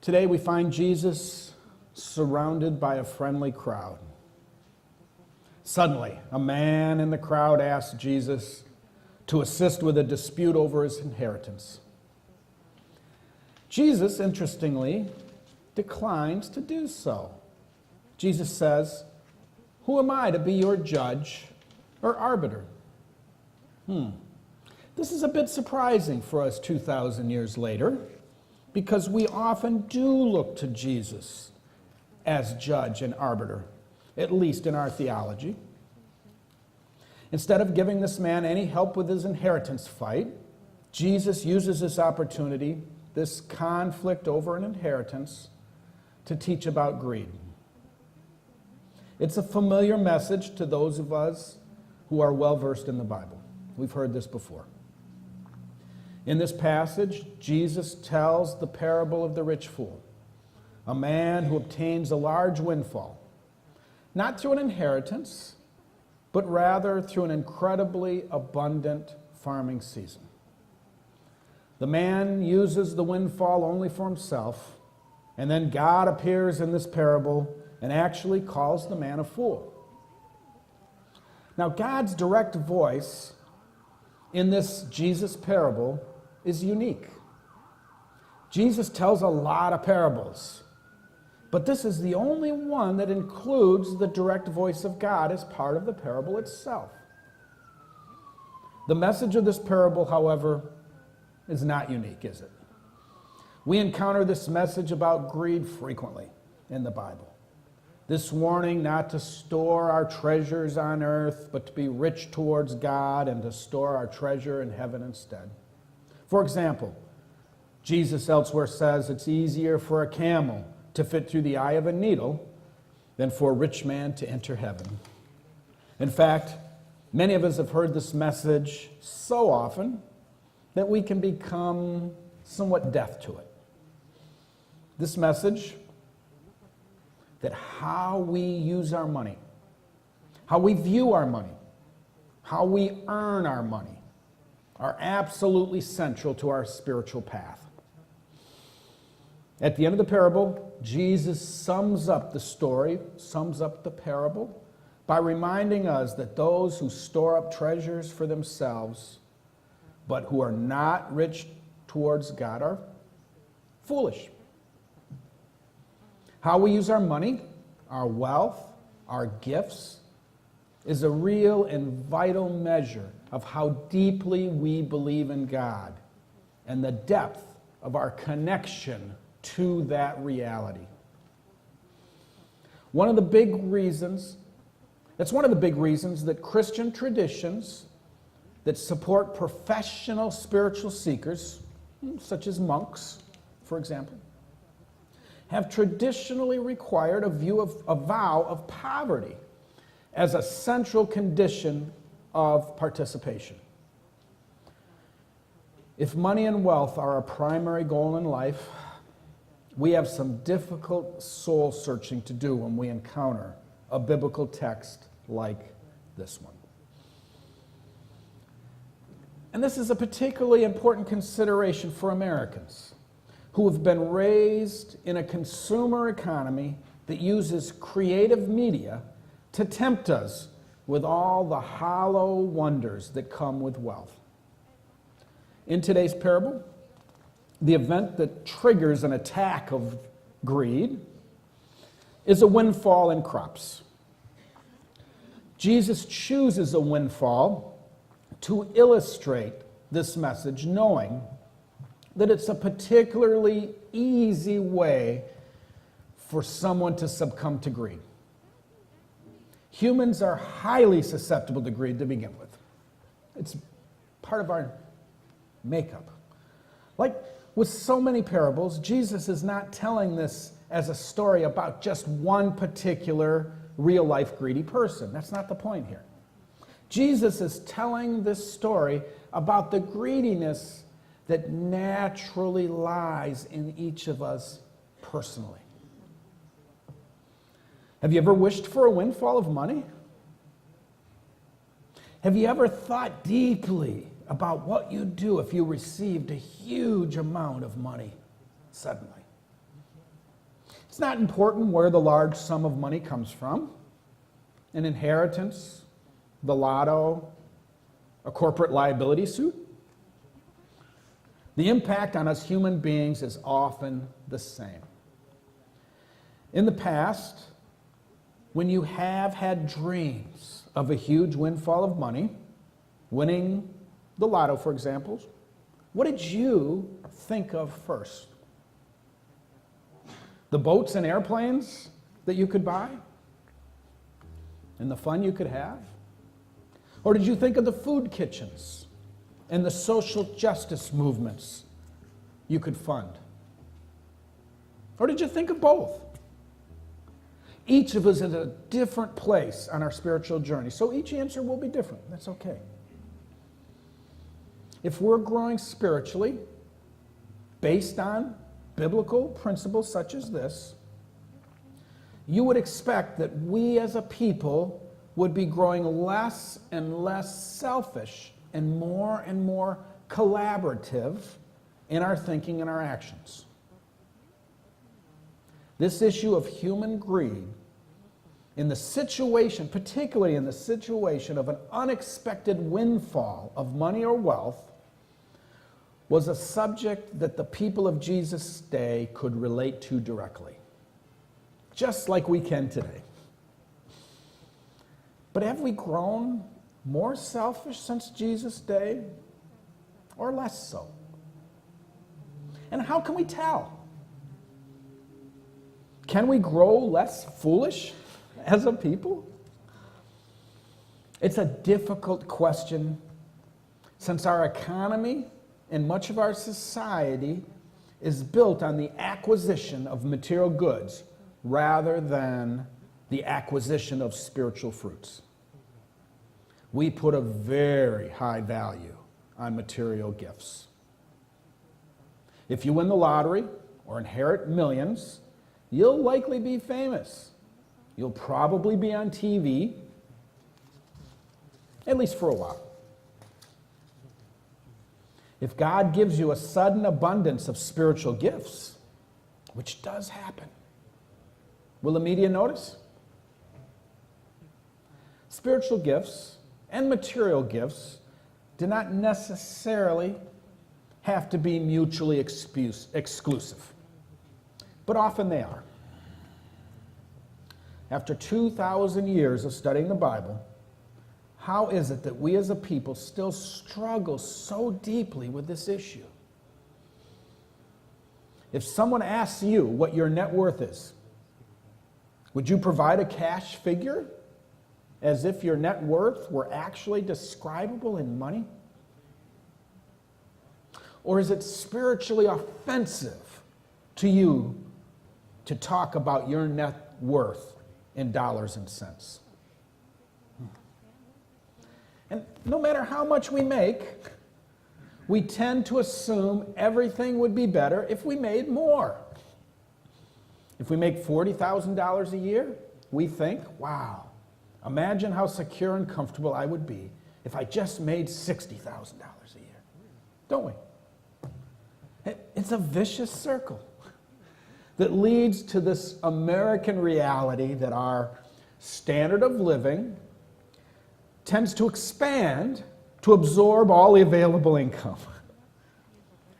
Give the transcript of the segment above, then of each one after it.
Today we find Jesus surrounded by a friendly crowd. Suddenly, a man in the crowd asks Jesus to assist with a dispute over his inheritance. Jesus, interestingly, declines to do so. Jesus says, "Who am I to be your judge or arbiter?" This is a bit surprising for us 2,000 years later, because we often do look to Jesus as judge and arbiter, at least in our theology. Instead of giving this man any help with his inheritance fight, Jesus uses this opportunity, this conflict over an inheritance, to teach about greed. It's a familiar message to those of us who are well-versed in the Bible. We've heard this before. In this passage, Jesus tells the parable of the rich fool, a man who obtains a large windfall, not through an inheritance, but rather through an incredibly abundant farming season. The man uses the windfall only for himself, and then God appears in this parable and actually calls the man a fool. Now, God's direct voice in this Jesus parable is unique. Jesus tells a lot of parables, but this is the only one that includes the direct voice of God as part of the parable itself. The message of this parable, however, is not unique, is it? We encounter this message about greed frequently in the Bible. This warning not to store our treasures on earth, but to be rich towards God and to store our treasure in heaven instead. For example, Jesus elsewhere says it's easier for a camel to fit through the eye of a needle than for a rich man to enter heaven. In fact, many of us have heard this message so often that we can become somewhat deaf to it. This message that how we use our money, how we view our money, how we earn our money, are absolutely central to our spiritual path. At the end of the parable, Jesus sums up the story, sums up the parable, by reminding us that those who store up treasures for themselves, but who are not rich towards God, are foolish. How we use our money, our wealth, our gifts, is a real and vital measure of how deeply we believe in God and the depth of our connection to that reality. That's one of the big reasons that Christian traditions that support professional spiritual seekers, such as monks, for example, have traditionally required a vow of poverty as a central condition of participation. If money and wealth are our primary goal in life, we have some difficult soul searching to do when we encounter a biblical text like this one. And this is a particularly important consideration for Americans who have been raised in a consumer economy that uses creative media to tempt us with all the hollow wonders that come with wealth. In today's parable, the event that triggers an attack of greed is a windfall in crops. Jesus chooses a windfall to illustrate this message, knowing that it's a particularly easy way for someone to succumb to greed. Humans are highly susceptible to greed to begin with. It's part of our makeup. Like with so many parables, Jesus is not telling this as a story about just one particular real-life greedy person. That's not the point here. Jesus is telling this story about the greediness that naturally lies in each of us personally. Have you ever wished for a windfall of money? Have you ever thought deeply about what you'd do if you received a huge amount of money suddenly? It's not important where the large sum of money comes from: an inheritance, the lotto, a corporate liability suit. The impact on us human beings is often the same. In the past, when you have had dreams of a huge windfall of money, winning the lotto, for example, what did you think of first? The boats and airplanes that you could buy? And the fun you could have? Or did you think of the food kitchens and the social justice movements you could fund? Or did you think of both? Each of us is at a different place on our spiritual journey, so each answer will be different. That's okay. If we're growing spiritually based on biblical principles such as this, you would expect that we as a people would be growing less and less selfish and more collaborative in our thinking and our actions. This issue of human greed, in the situation, particularly in the situation of an unexpected windfall of money or wealth, was a subject that the people of Jesus' day could relate to directly, just like we can today. But have we grown more selfish since Jesus' day, or less so? And how can we tell? Can we grow less foolish as a people? It's a difficult question, since our economy and much of our society is built on the acquisition of material goods rather than the acquisition of spiritual fruits. We put a very high value on material gifts. If you win the lottery or inherit millions, you'll likely be famous. You'll probably be on TV, at least for a while. If God gives you a sudden abundance of spiritual gifts, which does happen, will the media notice? Spiritual gifts and material gifts do not necessarily have to be mutually exclusive, but often they are. After 2,000 years of studying the Bible, how is it that we as a people still struggle so deeply with this issue? If someone asks you what your net worth is, would you provide a cash figure as if your net worth were actually describable in money? Or is it spiritually offensive to you to talk about your net worth in dollars and cents? And no matter how much we make, we tend to assume everything would be better if we made more. If we make $40,000 a year, we think, wow, imagine how secure and comfortable I would be if I just made $60,000 a year. Don't we? It's a vicious circle that leads to this American reality that our standard of living tends to expand to absorb all the available income,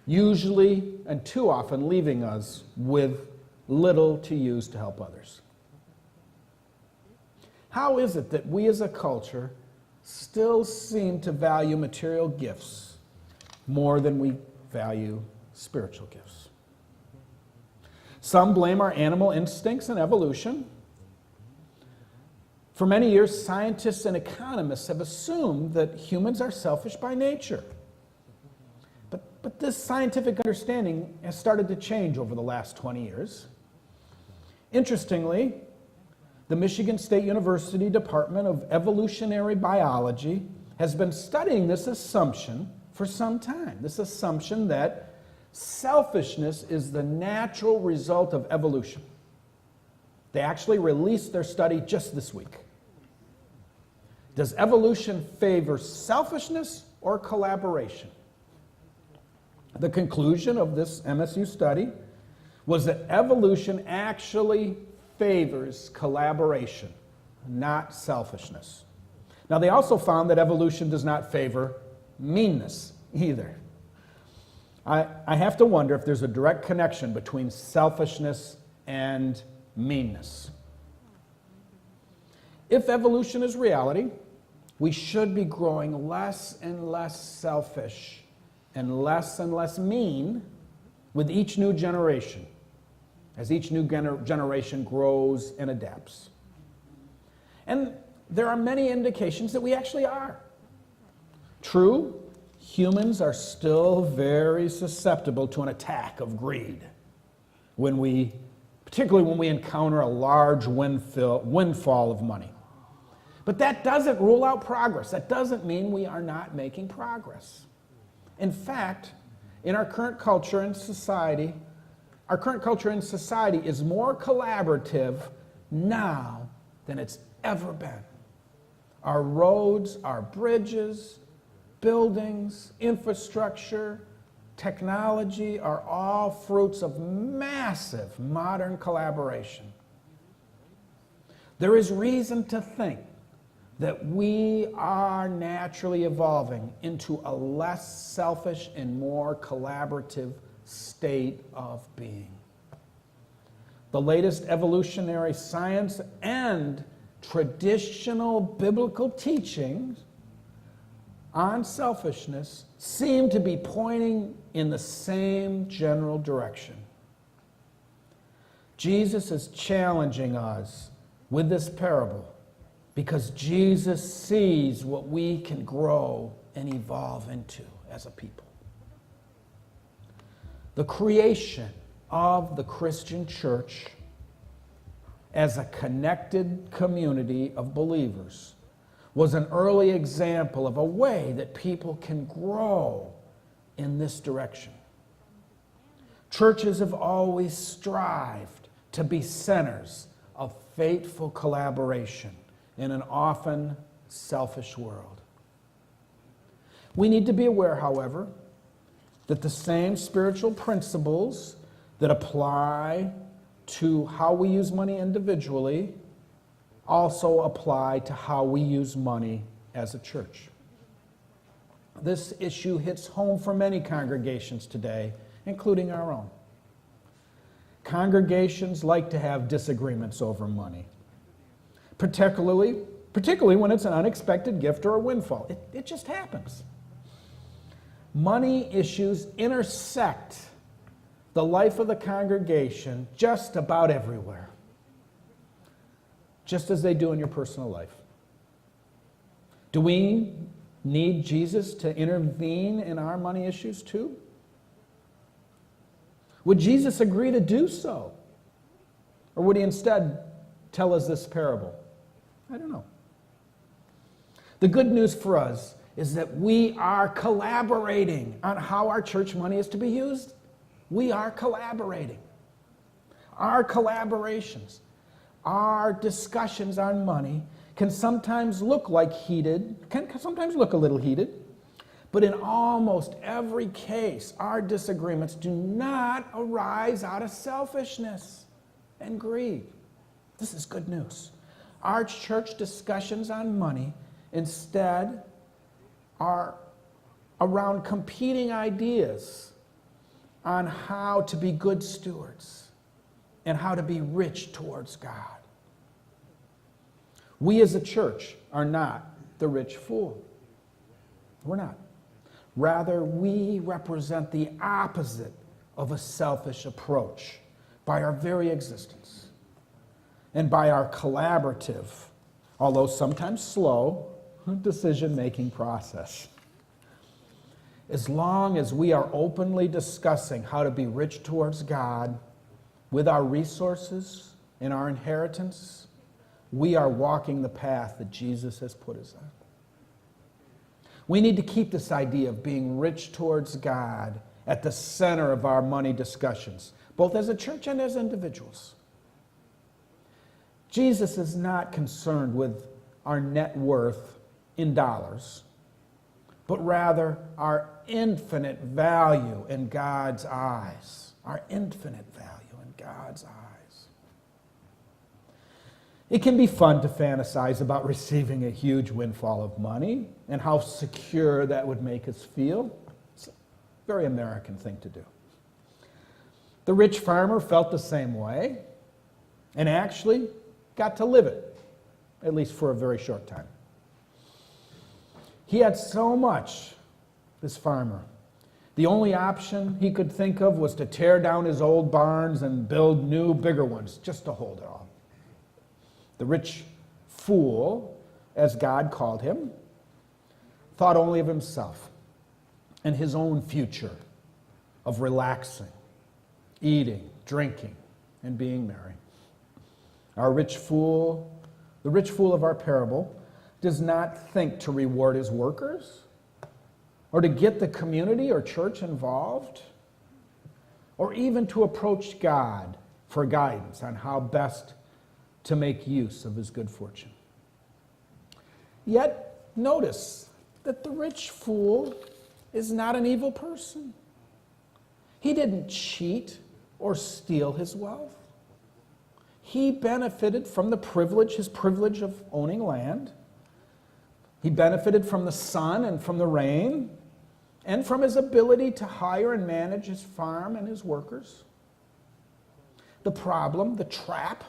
usually and too often leaving us with little to use to help others. How is it that we as a culture still seem to value material gifts more than we value spiritual gifts? Some blame our animal instincts and evolution. For many years, scientists and economists have assumed that humans are selfish by nature. But this scientific understanding has started to change over the last 20 years. Interestingly, the Michigan State University Department of Evolutionary Biology has been studying this assumption for some time. This assumption that selfishness is the natural result of evolution. They actually released their study just this week. Does evolution favor selfishness or collaboration? The conclusion of this MSU study was that evolution actually favors collaboration, not selfishness. Now, they also found that evolution does not favor meanness either. I have to wonder if there's a direct connection between selfishness and meanness. If evolution is reality, we should be growing less and less selfish and less mean with each new generation, as each new generation grows and adapts. And there are many indications that we actually are. True, humans are still very susceptible to an attack of greed, particularly when we encounter a large windfall of money. But that doesn't rule out progress. That doesn't mean we are not making progress. In fact, in our current culture and society, is more collaborative now than it's ever been. Our roads, our bridges, buildings, infrastructure, technology are all fruits of massive modern collaboration. There is reason to think that we are naturally evolving into a less selfish and more collaborative state of being. The latest evolutionary science and traditional biblical teachings on selfishness seem to be pointing in the same general direction. Jesus is challenging us with this parable because Jesus sees what we can grow and evolve into as a people. The creation of the Christian church as a connected community of believers was an early example of a way that people can grow in this direction. Churches have always strived to be centers of faithful collaboration in an often selfish world. We need to be aware, however, that the same spiritual principles that apply to how we use money individually also apply to how we use money as a church. This issue hits home for many congregations today, including our own. Congregations like to have disagreements over money, particularly when it's an unexpected gift or a windfall. It just happens. Money issues intersect the life of the congregation just about everywhere, just as they do in your personal life. Do we need Jesus to intervene in our money issues too? Would Jesus agree to do so? Or would he instead tell us this parable? I don't know. The good news for us is that we are collaborating on how our church money is to be used. We are collaborating. Our collaborations, our discussions on money can sometimes look sometimes look a little heated, but in almost every case, our disagreements do not arise out of selfishness and greed. This is good news. Our church discussions on money instead are around competing ideas on how to be good stewards and how to be rich towards God. We as a church are not the rich fool. We're not. Rather, we represent the opposite of a selfish approach by our very existence and by our collaborative, although sometimes slow, decision-making process. As long as we are openly discussing how to be rich towards God with our resources and our inheritance, we are walking the path that Jesus has put us on. We need to keep this idea of being rich towards God at the center of our money discussions, both as a church and as individuals. Jesus is not concerned with our net worth in dollars, but rather our infinite value in God's eyes. are infinite value in God's eyes. It can be fun to fantasize about receiving a huge windfall of money and how secure that would make us feel. It's a very American thing to do. The rich farmer felt the same way and actually got to live it, at least for a very short time. He had so much, this farmer. The only option he could think of was to tear down his old barns and build new, bigger ones just to hold it all. The rich fool, as God called him, thought only of himself and his own future of relaxing, eating, drinking, and being merry. The rich fool of our parable, does not think to reward his workers or to get the community or church involved or even to approach God for guidance on how best to make use of his good fortune. Yet, notice that the rich fool is not an evil person. He didn't cheat or steal his wealth. He benefited from his privilege of owning land. He benefited from the sun and from the rain and from his ability to hire and manage his farm and his workers. The problem, the trap,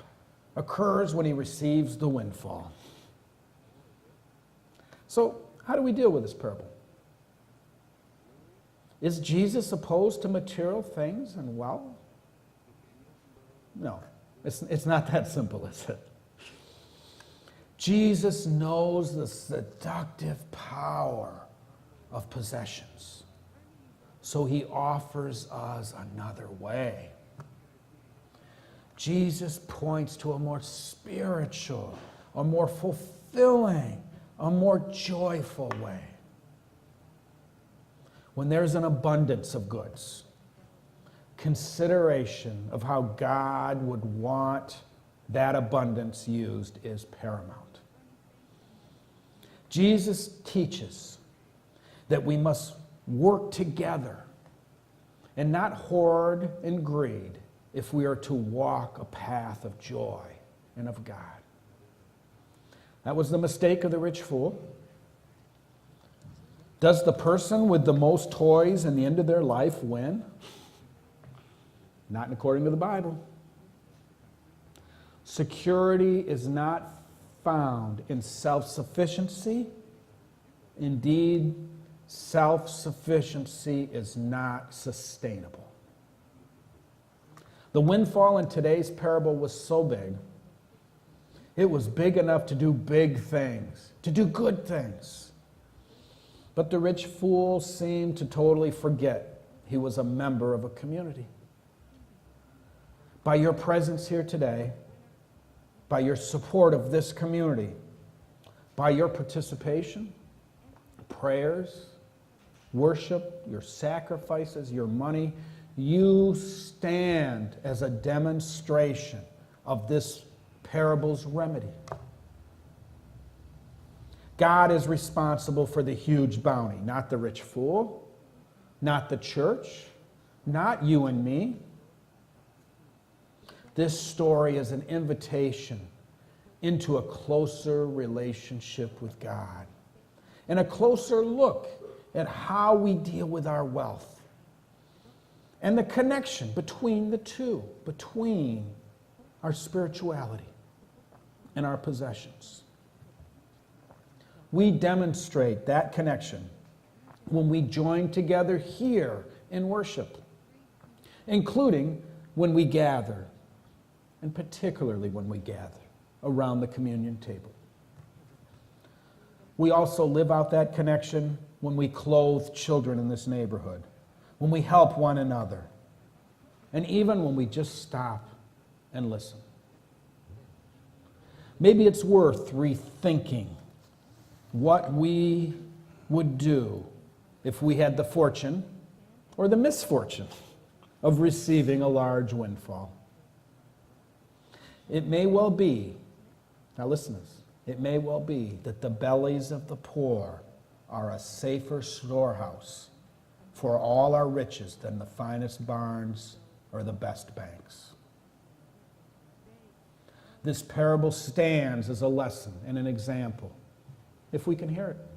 occurs when he receives the windfall. So, how do we deal with this parable? Is Jesus opposed to material things and wealth? No, it's not that simple, is it? Jesus knows the seductive power of possessions, so he offers us another way. Jesus points to a more spiritual, a more fulfilling, a more joyful way. When there's an abundance of goods, consideration of how God would want that abundance used is paramount. Jesus teaches that we must work together and not hoard and greed if we are to walk a path of joy and of God. That was the mistake of the rich fool. Does the person with the most toys in the end of their life win? Not according to the Bible. Security is not found in self-sufficiency. Indeed, self-sufficiency is not sustainable. The windfall in today's parable was so big, it was big enough to do big things, to do good things. But the rich fool seemed to totally forget he was a member of a community. By your presence here today, by your support of this community, by your participation, prayers, worship, your sacrifices, your money, you stand as a demonstration of this parable's remedy. God is responsible for the huge bounty, not the rich fool, not the church, not you and me. This story is an invitation into a closer relationship with God and a closer look at how we deal with our wealth and the connection between the two, between our spirituality and our possessions. We demonstrate that connection when we join together here in worship, including when we gather, and particularly when we gather around the communion table. We also live out that connection when we clothe children in this neighborhood, when we help one another, and even when we just stop and listen. Maybe it's worth rethinking what we would do if we had the fortune or the misfortune of receiving a large windfall. It may well be, now listen to this, it may well be that the bellies of the poor are a safer storehouse for all our riches than the finest barns or the best banks. This parable stands as a lesson and an example, if we can hear it.